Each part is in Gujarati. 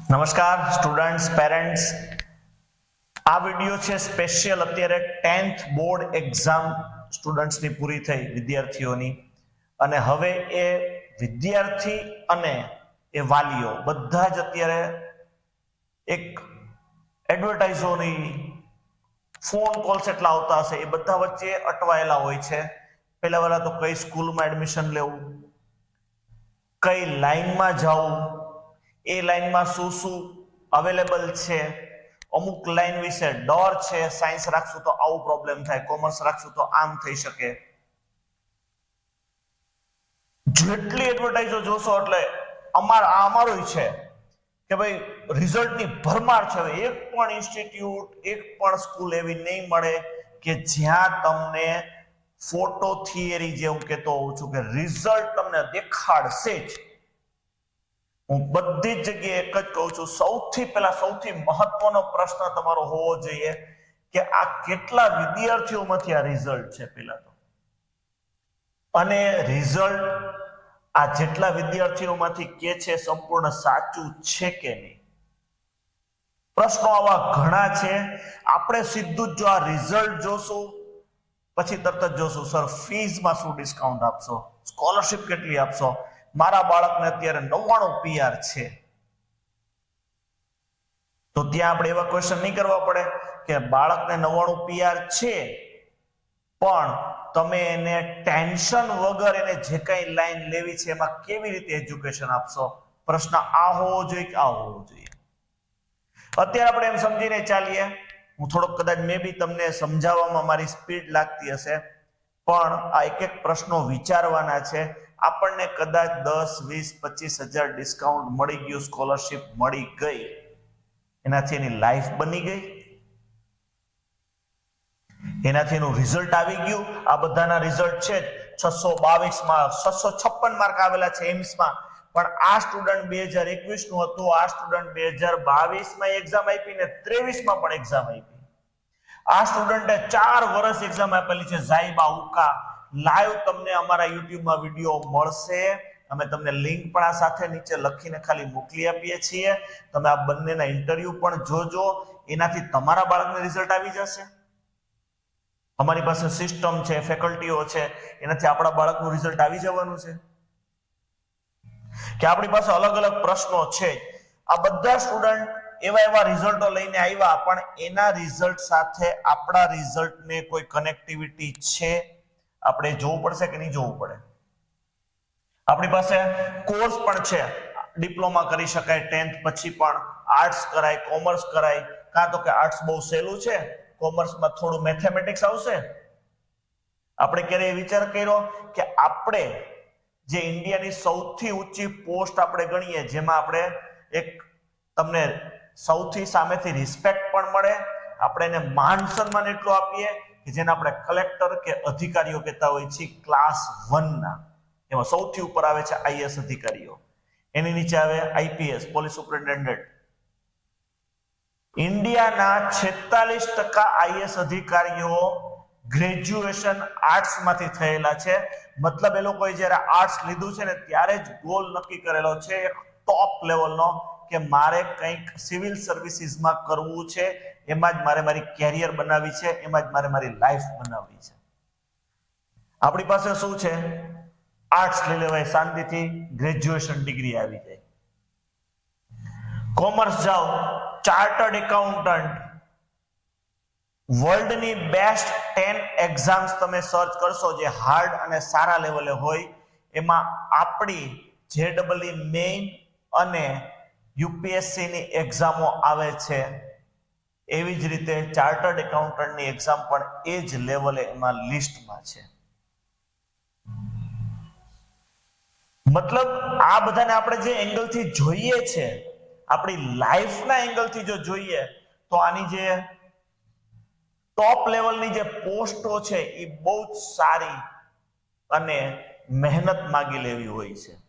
નમસ્કાર સ્ટુડન્ટ્સ, પેરેન્ટ્સ. આ વિડિયો છે સ્પેશિયલ અત્યારે 10th બોર્ડ એક્ઝામ સ્ટુડન્ટ્સની પૂરી થઈ, વિદ્યાર્થીઓની, અને હવે એ વિદ્યાર્થી અને એ વાલીઓ બધા જ અત્યારે એક એડવર્ટાઇઝોની ફોન કોલ્સ એટલા આવતા હશે, એ બધા વચ્ચે અટવાયેલા હોય છે. પહેલા વાળા તો કઈ સ્કૂલમાં એડમિશન લેવું, કઈ લાઈનમાં જવું, એ લાઈનમાં શું શું અવેલેબલ છે, અમુક લાઈન વિશે ડર છે, સાયન્સ રાખશું તો આવું પ્રોબ્લેમ થાય, કોમર્સ રાખશું તો આમ થઈ શકે. જેટલી એડવર્ટાઇઝો જોશો એટલે અમારું છે કે ભાઈ રિઝલ્ટની ભરમાર છે. એક પણ ઇન્સ્ટિટ્યૂટ, એક પણ સ્કૂલ એવી નહીં મળે કે જ્યાં તમને ફોટો થિયરી, જે હું કહેતો હોઉં છું કે રિઝલ્ટ તમને દેખાડશે જ. હું બધી જ જગ્યાએ એક જ કહું છું, સૌથી પહેલા સૌથી મહત્વનો પ્રશ્ન તમારો હોવો જોઈએ કે આ કેટલા વિદ્યાર્થીઓમાંથી આ રિઝલ્ટ છે પહેલા તો, અને રિઝલ્ટ આ જેટલા વિદ્યાર્થીઓમાંથી કે છે સંપૂર્ણ સાચું છે કે નહીં. પ્રશ્નો આવા ઘણા છે. આપણે સીધું જ જો આ રિઝલ્ટ જોશું પછી તરત જ જોશું સર ફીઝમાં શું ડિસ્કાઉન્ટ આપશો, સ્કોલરશિપ કેટલી આપશો, મારા બાળકને અત્યારે 99 PR છે, તો ત્યાં આપણે એવા ક્વેશ્ચન નહીં કરવા પડે કે બાળકને 99 PR છે પણ તમે એને ટેન્શન વગર એને જે કઈ લાઈન લેવી છે એમાં કેવી રીતે એજ્યુકેશન આપશો. પ્રશ્ન આ હોવો જોઈએ કે આ હોવો જોઈએ. અત્યારે આપણે એમ સમજીને ચાલીએ, હું થોડોક કદાચ મે બી તમને સમજાવવામાં મારી સ્પીડ લાગતી હશે, પણ આ એક એક પ્રશ્નો વિચારવાના છે. આપણને કદાચ 10, 20, 25 હજાર ડિસ્કાઉન્ટ મળી ગયું, સ્કોલરશિપ મળી ગઈ, એનાથી એની લાઈફ બની ગઈ, એનાથી એનું રિઝલ્ટ આવી ગયું. આ બધાના રિઝલ્ટ છે 622 માં 656 માર્ક આવેલા છે એમ્સમાં, પણ આ સ્ટુડન્ટ 2021 નું હતું, આ સ્ટુડન્ટ 2022 માં એક્ઝામ આપી ને 23 માં પણ એક્ઝામ આપી. આ સ્ટુડન્ટે 4 વર્ષ એક્ઝામ આપેલી છે. ઝાઈબા ઉકા લાઈવ તમને અમારા યુટ્યુબમાં વિડીયો મળશે. અમે તમને લિંક પણ આ સાથે નીચે લખીને ખાલી મોકલી આપીએ છીએ. તમે આ બંનેના ઇન્ટરવ્યુ પણ જોજો, એનાથી તમારા બાળકને રિઝલ્ટ આવી જશે. અમારી પાસે સિસ્ટમ છે, ફેકલ્ટીઓ છે, એનાથી આપણા બાળકનું રિઝલ્ટ આવી જવાનું છે. કે આપણી પાસે અલગ અલગ પ્રશ્નો છે. આ બધા સ્ટુડન્ટ એવા રિઝલ્ટો લઈને આવ્યા, પણ એના રિઝલ્ટ સાથે આપણા રિઝલ્ટને કોઈ કનેક્ટિવિટી છે? આપણે જોવું પડશે કે નહીં જોવું પડે? આપણી પાસે કોર્સ પણ છે, ડિપ્લોમા કરી શકાય 10th પછી, પણ આર્ટ્સ કરાય, કોમર્સ કરાય, કાં તો કે આર્ટ્સ બહુ સહેલું છે, કોમર્સમાં થોડું મેથેમેટિક્સ આવશે. આપણે ક્યારે વિચાર કર્યો કે આપણે જે ઇન્ડિયાની સૌથી ઊંચી પોસ્ટ આપણે ગણીએ, જેમાં આપણે એક તમને સૌથી સામેથી રિસ્પેક્ટ પણ મળે, આપણે એને માન સન્માન એટલું આપીએ કે જેને આપણે કલેક્ટર કે અધિકારીઓ કહેતા હોય છે, ક્લાસ 1 ના, એમાં સૌથી ઉપર આવે છે IAS અધિકારીઓ, એની નીચે આવે IPS, પોલીસ સુપરિન્ટેન્ડન્ટ. ઇન્ડિયાના 46% IAS અધિકારીઓ ગ્રેજ્યુએશન આર્ટ્સ માંથી થયેલા છે. મતલબ એ લોકોએ જ્યારે આર્ટ્સ લીધું છે ને ત્યારે જ ગોલ નક્કી કરેલો છે એક ટોપ લેવલનો કે મારે કંઈક સિવિલ સર્વિસીસમાં કરવું છે, એમાં જ મારે મારી કેરિયર બનાવવી છે, એમાં જ મારે મારી લાઈફ બનાવવી છે. આપણી પાસે શું છે? આર્ટ્સ લઈ લેવાય, શાંતિથી ગ્રેજ્યુએશન ડિગ્રી આવી જાય. કોમર્સ જાઓ, ચાર્ટર્ડ એકાઉન્ટન્ટ, વર્લ્ડની બેસ્ટ 10 એક્ઝામ્સ તમે સર્ચ કરશો જે હાર્ડ અને સારા લેવલે હોય, એમાં આપણી JEE મેઇન અને UPSC ની એક્ઝામો આવે છે. એવી જ રીતે ચાર્ટર્ડ એકાઉન્ટન્ટની એક્ઝામ પણ એ જ લેવલે એમાં લિસ્ટમાં છે. મતલબ આ બધાને આપણે જે એંગલથી જોઈએ છે, આપણી લાઈફના એંગલથી જો જોઈએ તો આની જે ટોપ લેવલની જે પોસ્ટો છે એ બહુ જ સારી અને મહેનત માગી લેવી હોય છે.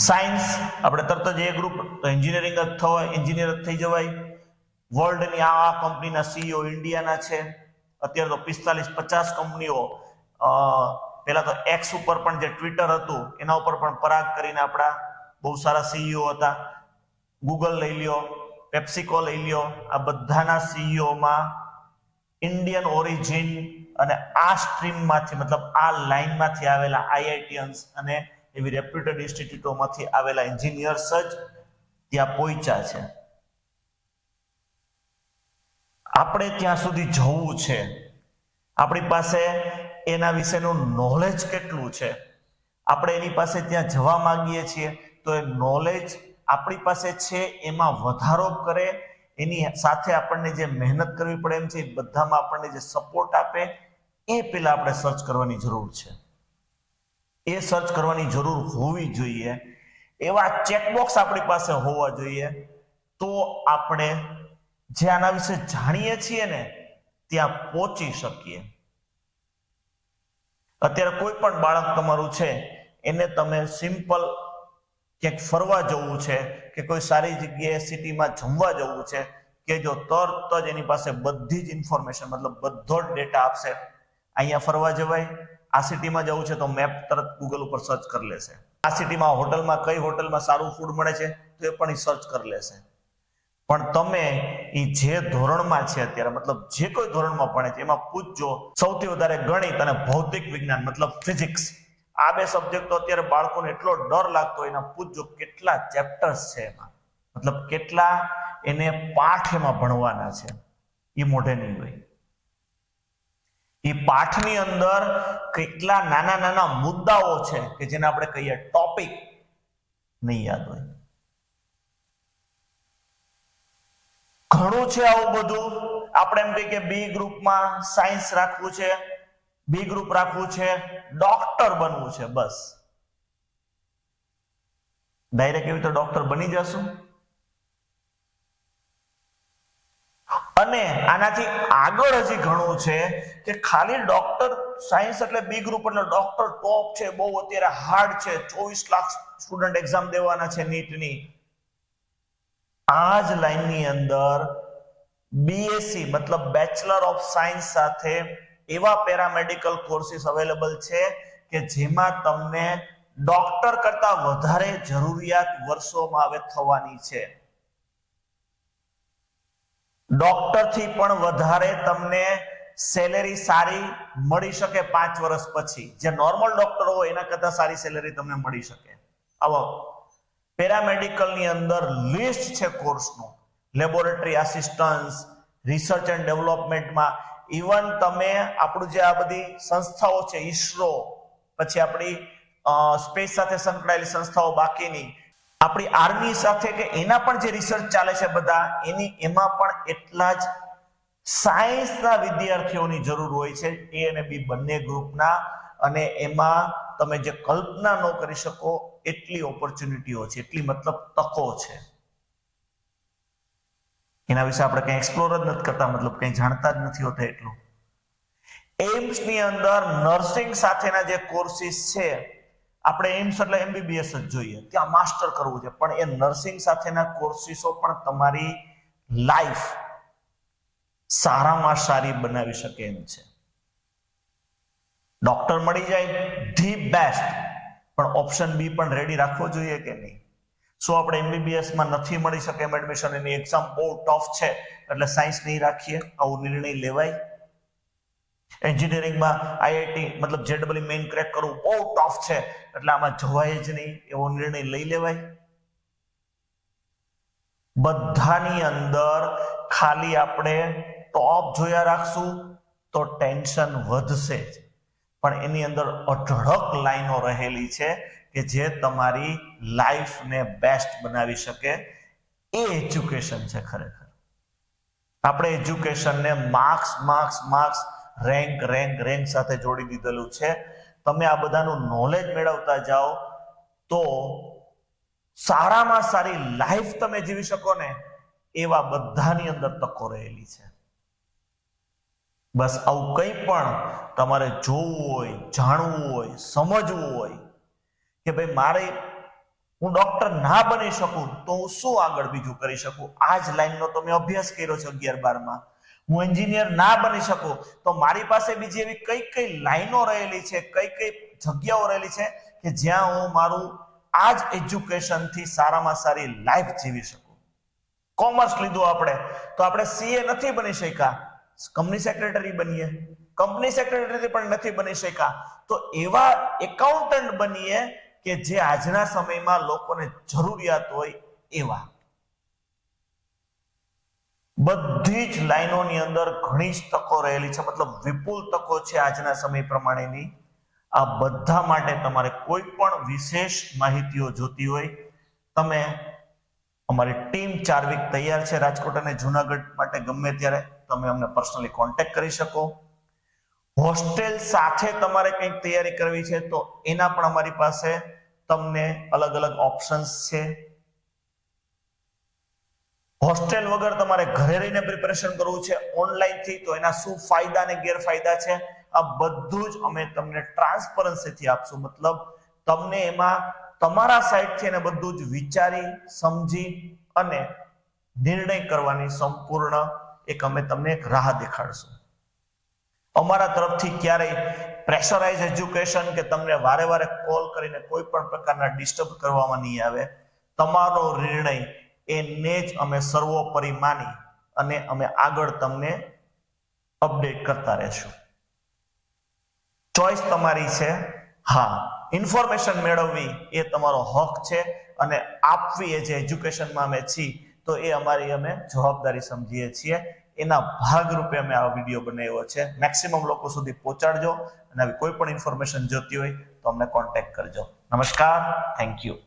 સાયન્સ આપણે તરત જ એ ગ્રુપ એન્જિનિયરિંગ જ થવાય, એન્જિનિયર જ થઈ જવાય. વર્લ્ડની આ કંપનીના CEO ઇન્ડિયાના છે. અત્યારે તો 45-50 કંપનીઓ, પેલા તો એક્સ ઉપર પણ જે ટ્વિટર હતું એના ઉપર પણ પરાગ કરીને આપણા બહુ સારા સીઈઓ હતા. ગૂગલ લઈ લ્યો, પેપ્સિકો લઈ લ્યો, આ બધાના સીઈઓમાં ઇન્ડિયન ઓરિજિન અને આ સ્ટ્રીમમાંથી મતલબ આ લાઈનમાંથી આવેલા આઈઆઈટીયન્સ અને એવી રેપ્યુટેડ ઇન્સ્ટિટ્યૂટોમાંથી આવેલા એન્જિનિયર્સ જ ત્યાં પહોંચ્યા છે. આપણે ત્યાં સુધી જવું છે, આપણી પાસે એના વિશેનું નોલેજ કેટલું છે, આપણે એની પાસે ત્યાં જવા માંગીએ છીએ તો એ નોલેજ આપણી પાસે છે એમાં વધારો કરે, એની સાથે આપણને જે મહેનત કરવી પડે એમ છે એ બધામાં આપણને જે સપોર્ટ આપે એ પેલા આપણે સર્ચ કરવાની જરૂર છે. એ સર્ચ કરવાની જરૂર હોવી જોઈએ. એવા ચેકબોક્સ આપણી પાસે હોવા જોઈએ તો આપણે જે આના વિશે જાણીએ છીએ ને ત્યાં પહોંચી શકીએ. અત્યારે કોઈ પણ બાળક તમારું છે એને તમે સિમ્પલ ક્યાંક ફરવા જવું છે કે કોઈ સારી જગ્યાએ સિટીમાં જમવા જવું છે કે જો તરત જ એની પાસે બધી જ ઇન્ફોર્મેશન મતલબ બધો જ ડેટા આપશે. અહીંયા ફરવા જવાય, આ સિટીમાં જવું છે તો મેપ તરત ગૂગલ ઉપર સર્ચ કરી લેશે. આ સિટીમાં હોટલમાં કઈ હોટલમાં સારું ફૂડ મળે છે તો એ પણ સર્ચ કરી લેશે. પણ તમે એ જે ધોરણમાં છે અત્યારે મતલબ જે કોઈ ધોરણમાં ભણે છે એમાં પૂછજો સૌથી વધારે ગણિત અને ભૌતિક વિજ્ઞાન મતલબ ફિઝિક્સ, આ બે સબ્જેક્ટ તો અત્યારે બાળકોને એટલો ડર લાગતો હોય એના પૂછજો કેટલા ચેપ્ટર્સ છે એમાં, મતલબ કેટલા એને પાઠ એમાં ભણવાના છે. એ મોઢે નહીં હોય. એ પાઠની અંદર કેટલા નાના નાના મુદ્દાઓ છે કે જેને આપણે કહીએ ટોપિક નહીં યાદ હોય. ઘણું છે આવું બધું. આપણે એમ કહીએ કે બી ગ્રુપમાં સાયન્સ રાખવું છે, બી ગ્રુપ રાખવું છે, ડોક્ટર બનવું છે, બસ ડાયરેક્ટ એવી તો ડોક્ટર બની જશું. અને આનાથી આગળ હજી ઘણું છે કે ખાલી ડોક્ટર સાયન્સ એટલે બી ગ્રુપ એટલે ડોક્ટર ટોપ છે, બહુ અત્યારે હાર્ડ છે, 24 લાખ સ્ટુડન્ટ એક્ઝામ દેવાના છે નીટની. આ જ લાઈનની અંદર બીએસસી મતલબ બેચલર ઓફ સાયન્સ સાથે એવા પેરામેડિકલ કોર્સિસ અવેલેબલ છે કે જેમાં તમને ડોક્ટર કરતા વધારે જરૂરિયાત વર્ષોમાં હવે થવાની છે. ડોક્ટર થી પણ વધારે તમને સેલેરી સારી મળી શકે 5 વર્ષ પછી. જે નોર્મલ ડોક્ટર હોય એના કરતા સારી સેલેરી તમને મળી શકે. આવો પેરામેડિકલ ની અંદર લિસ્ટ છે કોર્સનું. લેબોરેટરી આસિસ્ટન્સ, રિસર્ચ એન્ડ ડેવલપમેન્ટમાં ઇવન તમે આપણું જે આ બધી સંસ્થાઓ છે ઈસરો, પછી આપણી સ્પેસ સાથે સંકળાયેલી સંસ્થાઓ બાકીની, આપણી આર્મી સાથે કે એના પણ જે રિસર્ચ ચાલે છે બધા એમાં પણ એટલા જ સાયન્સના વિદ્યાર્થીઓની જરૂર હોય છે, એ અને બી બંને ગ્રુપના. અને એમાં તમે જે કલ્પના ન કરી શકો એટલી ઓપોર્ચ્યુનિટીઓ છે, એટલી મતલબ તકો છે. એના વિશે આપણે કંઈ એક્સપ્લોર જ નથી કરતા, મતલબ કંઈ જાણતા જ નથી હોતા એટલું. એમ્સ ની અંદર નર્સિંગ સાથેના જે કોર્સિસ છે, આપણે એમ્સ એટલે એમબીબીએસ જ જોઈએ, ત્યાં માસ્ટર કરવું છે, પણ એ નર્સિંગ સાથેના કોર્સિસો પણ તમારી લાઈફ સારામાં સારી બનાવી શકે એમ છે. ડોક્ટર મળી જાય ધી બેસ્ટ, પણ ઓપ્શન બી પણ રેડી રાખવો જોઈએ કે નહીં? શું આપણે એમબીબીએસ માં નથી મળી શકે એમ એડમિશન, એની એક્ઝામ બહુ ટફ છે એટલે સાયન્સ નહીં રાખીએ, આવો નિર્ણય લેવાય? એન્જિનિયરિંગમાં આઈઆઈટી મતલબ જેડબલ મેઇન ક્રેક કરવું બહુ ટફ છે એટલે આમાં જવાય જ નહીં, એવો નિર્ણય લઈ લેવાય? બધાની અંદર ખાલી આપણે ટોપ જોયા રાખશું તો ટેન્શન વધશે જ, પણ એની અંદર અઢળક લાઈનો રહેલી છે કે જે તમારી લાઈફને બેસ્ટ બનાવી શકે. એ એજ્યુકેશન છે ખરેખર. આપણે એજ્યુકેશનને માર્ક્સ રેન્ક સાથે જોડી દીધેલું છે. તમે આ બધાનું નોલેજ મેળવતા જાઓ તો સારામાં સારી લાઈફ તમે જીવી શકો ને, એવા બધાની અંદર તકો રહેલી છે. બસ આવું કંઈ પણ તમારે જોવું હોય, જાણવું હોય, સમજવું હોય કે ભાઈ હું ડોક્ટર ના બની શકું તો હું શું આગળ બીજું કરી શકું, આ જ લાઈનનો તમે અભ્યાસ કર્યો છે 11-12માં. હું એન્જિનિયર ના બની શકું તો મારી પાસે બીજી એવી કઈ કઈ લાઈનો રહેલી છે, કઈ કઈ જગ્યાઓ રહેલી છે કે જ્યાં હું મારું આ જ એજ્યુકેશન થી સારામાં સારી લાઈફ જીવી શકો. કોમર્સ લીધું આપણે તો આપણે સીએ નથી બની શક્યા, કંપની સેક્રેટરી બનીએ. કંપની સેક્રેટરી પણ નથી બની શક્યા તો એવા એકાઉન્ટન્ટ બનીએ કે જે આજના સમયમાં લોકોને જરૂરિયાત હોય એવા. બધી જ લાઈનોની અંદર ઘણી જ તકો રહેલી છે, મતલબ વિપુલ તકો છે આજના સમય પ્રમાણેની. આ બધા માટે તમારે કોઈ પણ વિશેષ માહિતીઓ જોતી હોય, તમે અમારી ટીમ 4 વીક તૈયાર છે રાજકોટ અને જુનાગઢ માટે. ગમે ત્યારે તમે અમને પર્સનલી કોન્ટેક્ટ કરી શકો. હોસ્ટેલ સાથે તમારે કંઈક તૈયારી કરવી છે તો એના પણ અમારી પાસે તમને અલગ અલગ ઓપ્શન્સ છે. હોસ્ટેલ વગર તમારે ઘરે રહીને પ્રિપેરેશન કરવું છે ઓનલાઈન થી તો એના શું ફાયદા અને ગેરફાયદા છે આ બધું જ અમે તમને ટ્રાન્સપરન્સીથી આપશું. મતલબ તમને એમાં તમારા સાઈડથી એને બધું જ વિચારી સમજી અને નિર્ણય કરવાની સંપૂર્ણ અમે તમને એક રાહ દેખાડશું. અમારા તરફથી ક્યારેય પ્રેશરાઇઝ એજ્યુકેશન કે તમને વારે વારે કોલ કરીને કોઈ પણ પ્રકારના ડિસ્ટર્બ કરવામાં નહીં આવે. તમારો નિર્ણય એને જ અમે સર્વોપરી માની અને અમે આગળ તમને અપડેટ કરતા રહેશું. ચોઈસ તમારી છે. હા, ઇન્ફોર્મેશન મેળવવી એ તમારો હક છે અને આપવી એ જે એજ્યુકેશનમાં અમે છીએ તો એ અમારી અમે જવાબદારી સમજીએ છીએ. એના ભાગરૂપે અમે આ વિડીયો બનાવ્યો છે. મેક્સિમમ લોકો સુધી પહોંચાડજો અને આવી કોઈ પણ ઇન્ફોર્મેશન જોતી હોય તો અમને કોન્ટેક્ટ કરજો. નમસ્કાર, થેન્ક યુ.